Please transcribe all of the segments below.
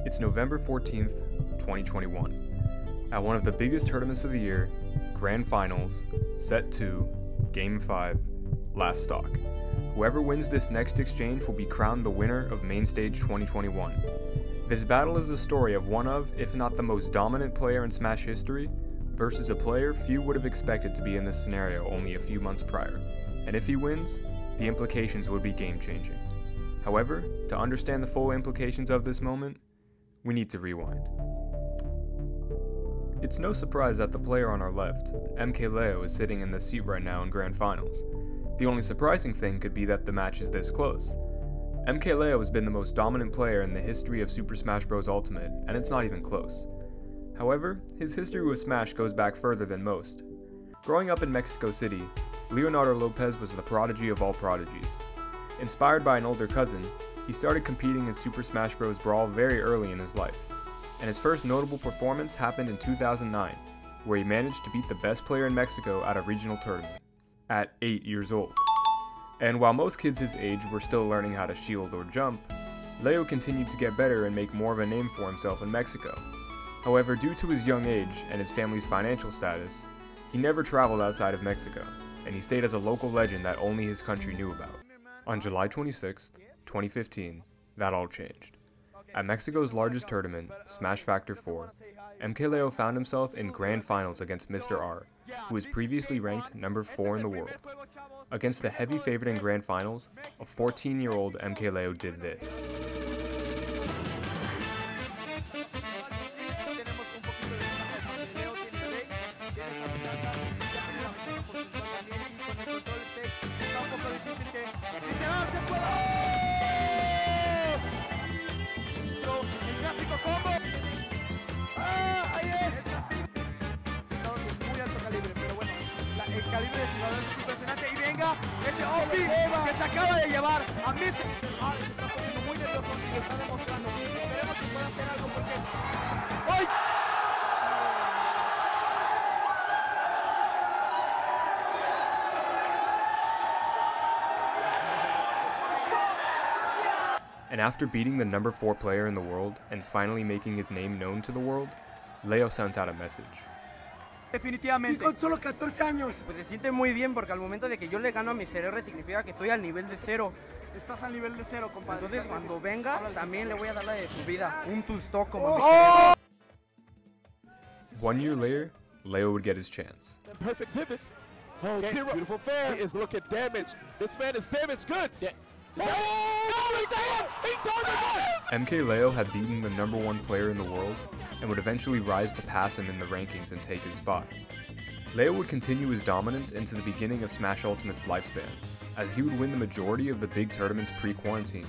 It's November 14th, 2021. At one of the biggest tournaments of the year, Grand Finals, Set 2, Game 5, Last Stock. Whoever wins this next exchange will be crowned the winner of Mainstage 2021. This battle is the story of one of, if not the most dominant player in Smash history, versus a player few would have expected to be in this scenario only a few months prior. And if he wins, the implications would be game-changing. However, to understand the full implications of this moment, we need to rewind. It's no surprise that the player on our left, mkleo, is sitting in this seat right now in Grand Finals. The only surprising thing could be that the match is this close. mkleo has been the most dominant player in the history of Super Smash Bros. Ultimate, and it's not even close. However, his history with Smash goes back further than most. Growing up in Mexico City, Leonardo Lopez was the prodigy of all prodigies. Inspired by an older cousin, he started competing in Super Smash Bros. Brawl very early in his life, and his first notable performance happened in 2009, where he managed to beat the best player in Mexico at a regional tournament, at 8 years old. And while most kids his age were still learning how to shield or jump, Leo continued to get better and make more of a name for himself in Mexico. However, due to his young age and his family's financial status, he never traveled outside of Mexico, and he stayed as a local legend that only his country knew about. On July 26, 2015, that all changed. At Mexico's largest tournament, Smash Factor 4, mkleo found himself in Grand Finals against Mr. R, who was previously ranked number 4 in the world. Against the heavy favorite in Grand Finals, a 14-year-old mkleo did this. El calibre de jugador es impresionante y venga ese OP que se acaba de llevar a Mr. Se está poniendo muy nervioso y lo está demostrando. Esperemos que pueda hacer algo porque... ¡Ay! And after beating the number 4 player in the world and finally making his name known to the world, Leo sent out a message. Definitivamente. Y con solo 14 años. Pues se siente muy bien porque al momento de que yo le gano a mi CR significa que estoy al nivel de 0. Estás al nivel de 0, compadre. Entonces cuando venga también le voy a dar la de su vida. Un two-stock como ¡Oh! 1 year later, Leo would get his chance. Perfect pivots. Oh, okay. Zero. Beautiful fair. He is looking damaged. This man is damaged goods. Yeah. mkleo had beaten the number 1 player in the world and would eventually rise to pass him in the rankings and take his spot. Leo would continue his dominance into the beginning of Smash Ultimate's lifespan, as he would win the majority of the big tournaments pre-quarantine,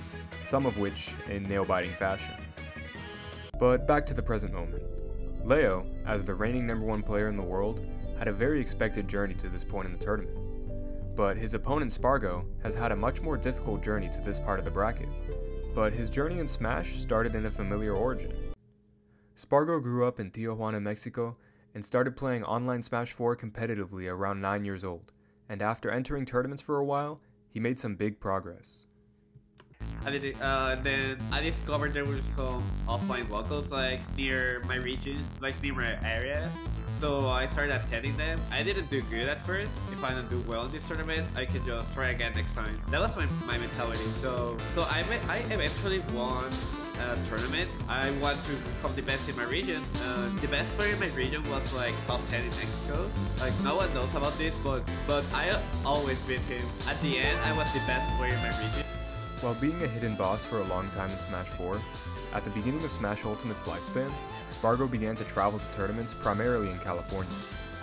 some of which in nail-biting fashion. But back to the present moment. Leo, as the reigning number 1 player in the world, had a very expected journey to this point in the tournament. But his opponent Spargo has had a much more difficult journey to this part of the bracket. But his journey in Smash started in a familiar origin. Spargo grew up in Tijuana, Mexico, and started playing online Smash 4 competitively around 9 years old, and after entering tournaments for a while, he made some big progress. Then I discovered there were some offline locals like near my region, like near my area. So I started attending them. I didn't do good at first. If I don't do well in this tournament, I can just try again next time. That was my mentality. So I eventually won a tournament. I want to become the best in my region. The best player in my region was like top 10 in Mexico. Like no one knows about this, but I always beat him. At the end, I was the best player in my region. While being a hidden boss for a long time in Smash 4, at the beginning of Smash Ultimate's lifespan, Spargo began to travel to tournaments primarily in California.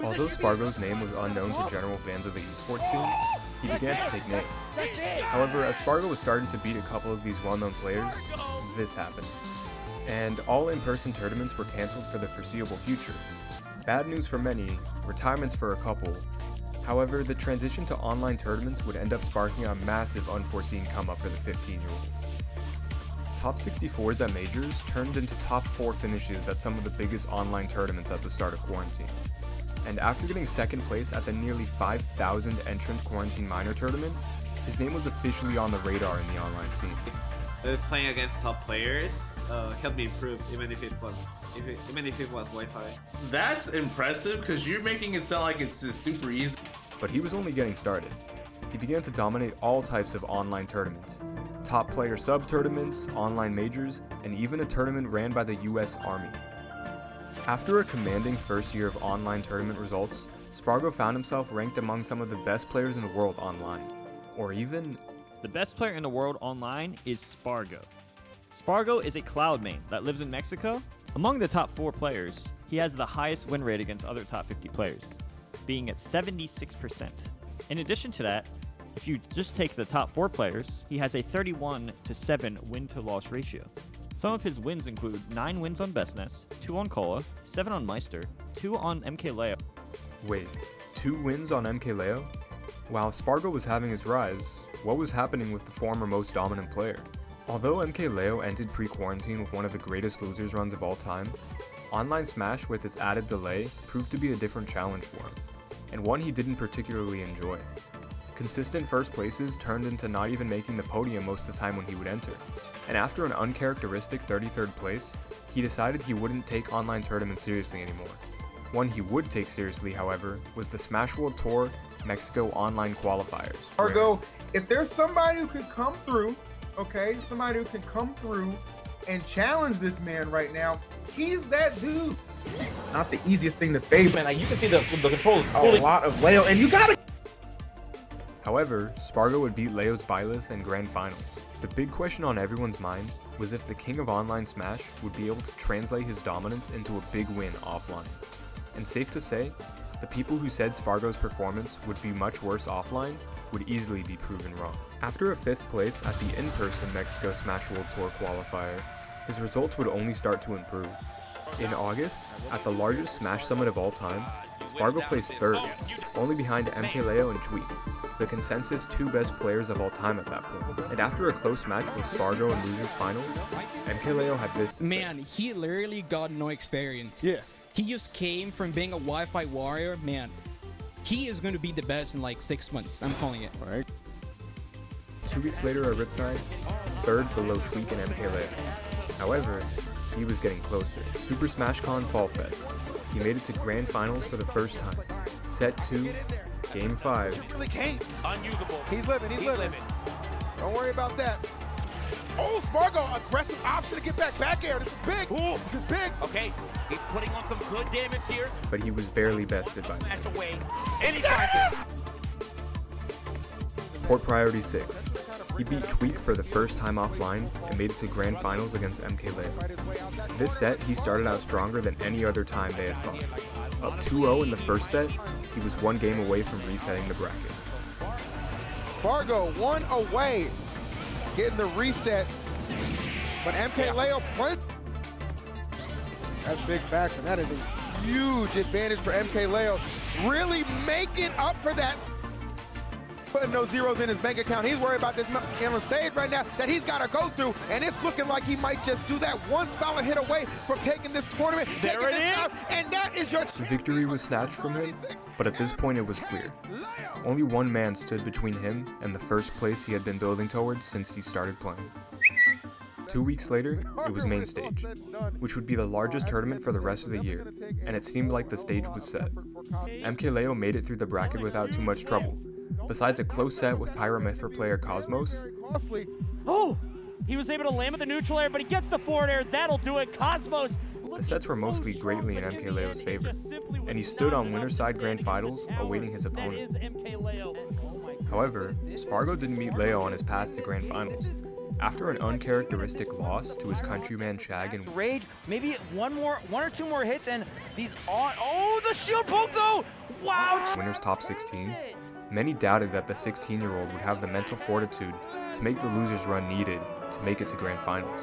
Although Spargo's name was unknown to general fans of the esports scene, he began to take names. However, as Spargo was starting to beat a couple of these well-known players, this happened. And all in-person tournaments were cancelled for the foreseeable future. Bad news for many, retirements for a couple. However, the transition to online tournaments would end up sparking a massive unforeseen come-up for the 15-year-old. Top 64s at majors turned into top 4 finishes at some of the biggest online tournaments at the start of quarantine. And after getting second place at the nearly 5,000 entrant quarantine minor tournament, his name was officially on the radar in the online scene. I was playing against top players, helped me improve, even if it was Wi-Fi. That's impressive because you're making it sound like it's just super easy. But he was only getting started. He began to dominate all types of online tournaments. Top player sub-tournaments, online majors, and even a tournament ran by the US Army. After a commanding first year of online tournament results, Spargo found himself ranked among some of the best players in the world online. Or even... The best player in the world online is Spargo. Spargo is a cloud main that lives in Mexico. Among the top 4 players, he has the highest win rate against other top 50 players, being at 76%. In addition to that, if you just take the top 4 players, he has a 31-7 win-to-loss ratio. Some of his wins include 9 wins on Bestness, 2 on Cola, 7 on Meister, 2 on mkleo. Wait, 2 wins on mkleo? While Spargo was having his rise, what was happening with the former most dominant player? Although mkleo ended pre-quarantine with one of the greatest losers runs of all time, online Smash with its added delay proved to be a different challenge for him, and one he didn't particularly enjoy. Consistent first places turned into not even making the podium most of the time when he would enter, and after an uncharacteristic 33rd place, he decided he wouldn't take online tournaments seriously anymore. One he would take seriously, however, was the Smash World Tour Mexico online qualifiers. Spargo, if there's somebody who can come through, okay, somebody who can come through and challenge this man right now, he's that dude. Not the easiest thing to fade, man. Like you can see the controls a lot of Leo, and you gotta. However, Spargo would beat Leo's Byleth in Grand Finals. The big question on everyone's mind was if the king of online Smash would be able to translate his dominance into a big win offline. And safe to say, the people who said Spargo's performance would be much worse offline would easily be proven wrong. After a 5th place at the in-person Mexico Smash World Tour qualifier, his results would only start to improve. In August, at the largest Smash Summit of all time, Spargo placed 3rd, only behind mkleo and Tweet, the consensus 2 best players of all time at that point. And after a close match with Spargo in losers finals, mkleo had this to say. He literally got no experience. Yeah. He just came from being a Wi-Fi warrior. Man, he is going to be the best in like 6 months. I'm calling it. All right. 2 weeks later at Riptide, 3rd below Tweak and mkleo. However, he was getting closer. Super Smash Con Fall Fest. He made it to Grand Finals for the first time. Set 2, Game 5. Really can't. Unusable. He's living. He's living. Don't worry about that. Oh, Spargo, aggressive option to get back air. This is big. Ooh. This is big. Okay, he's putting on some good damage here. But he was barely bested by Smash away. And he finds it. Port Priority 6. He beat Tweak for the first time offline and made it to Grand Finals against mkleo. This set, he started out stronger than any other time they had fought. Up 2-0 in the first set, he was 1 game away from resetting the bracket. Spargo 1 away, getting the reset, but mkleo played. That's big facts, and that is a huge advantage for mkleo. Really making up for that. Putting no zeros in his bank account. He's worried about this on the stage right now that he's got to go through, and it's looking like he might just do that 1 solid hit away from taking this tournament. There it is. And that is your The victory was snatched from him, but at this point it was clear. Only one man stood between him and the first place he had been building towards since he started playing. 2 weeks later, it was Mainstage, which would be the largest tournament for the rest of the year, and it seemed like the stage was set. mkleo made it through the bracket without too much trouble. Besides a close set with Pyramithra player Cosmos. Oh! He was able to land with the neutral air, but he gets the forward air. That'll do it. Cosmos! The sets were mostly greatly in mkleo's favor, and he stood on winner's side Grand Finals awaiting his opponent. However, Spargo didn't meet Leo on his path to Grand Finals. After an uncharacteristic loss to his countryman Shag and Rage, maybe one or two more hits and these on. Oh, the shield poke though! Wow! Winners top 16. Many doubted that the 16-year-old would have the mental fortitude to make the losers run needed to make it to Grand Finals.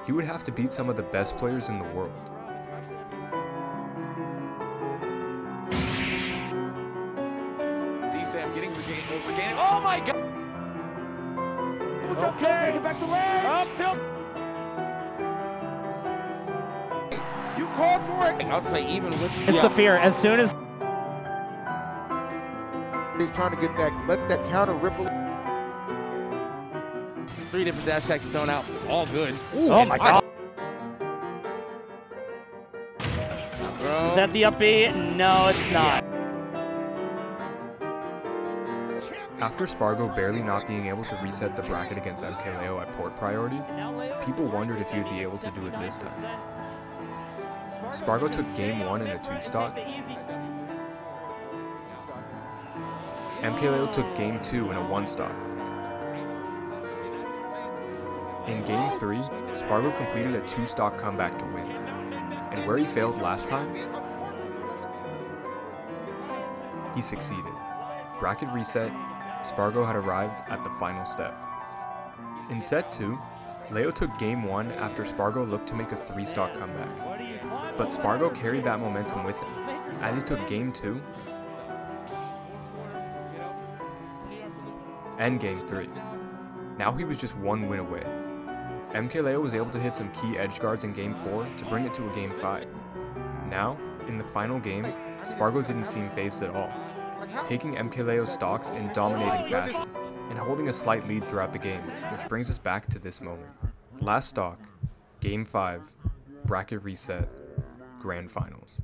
He would have to beat some of the best players in the world. D-Sam getting regained. Oh my god! Okay, get back to lane! Up, tilt! You called for it! I'll say even with It's the fear. As soon as he's trying to get that, let that counter ripple. 3 different dash attacks thrown out, all good. Ooh, oh my god! that the up B? No, it's not. After Spargo barely not being able to reset the bracket against mkleo at port priority, people wondered if he would be able to do it this time. Spargo took game 1 in a 2-stock. mkleo took game 2 in a 1-stock. In game 3, Spargo completed a 2-stock comeback to win. And where he failed last time, he succeeded. Bracket reset, Spargo had arrived at the final step. In set 2, Leo took game 1 after Spargo looked to make a 3-stock comeback. But Spargo carried that momentum with him, as he took game 2 and game 3. Now he was just one win away. mkleo was able to hit some key edge guards in game 4 to bring it to a game 5. Now, in the final game, Spargo didn't seem phased at all, taking mkeleo's stocks in dominating fashion and holding a slight lead throughout the game, which brings us back to this moment. Last stock, game 5, bracket reset, grand finals.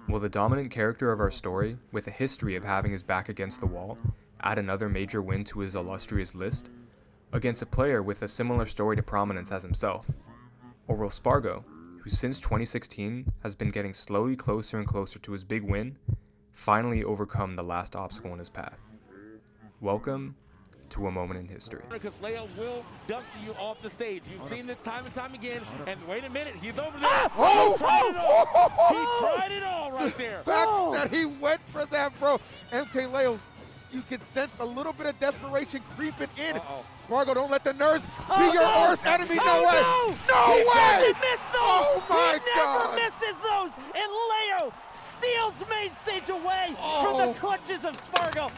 Will the dominant character of our story, with a history of having his back against the wall, add another major win to his illustrious list, against a player with a similar story to prominence as himself? Or will Spargo, who since 2016 has been getting slowly closer and closer to his big win, finally overcome the last obstacle in his path? Welcome to a moment in history. Because Leo will dunk you off the stage. You've seen this time and time again. And wait a minute, he's over there. He tried it all. He tried it all right there. Fact that he went for that, bro. mkleo, you can sense a little bit of desperation creeping in. Spargo, don't let the nerves be your worst enemy. No way. No way. Oh my God. He never misses those. And Leo steals Mainstage away from the clutches of Spargo.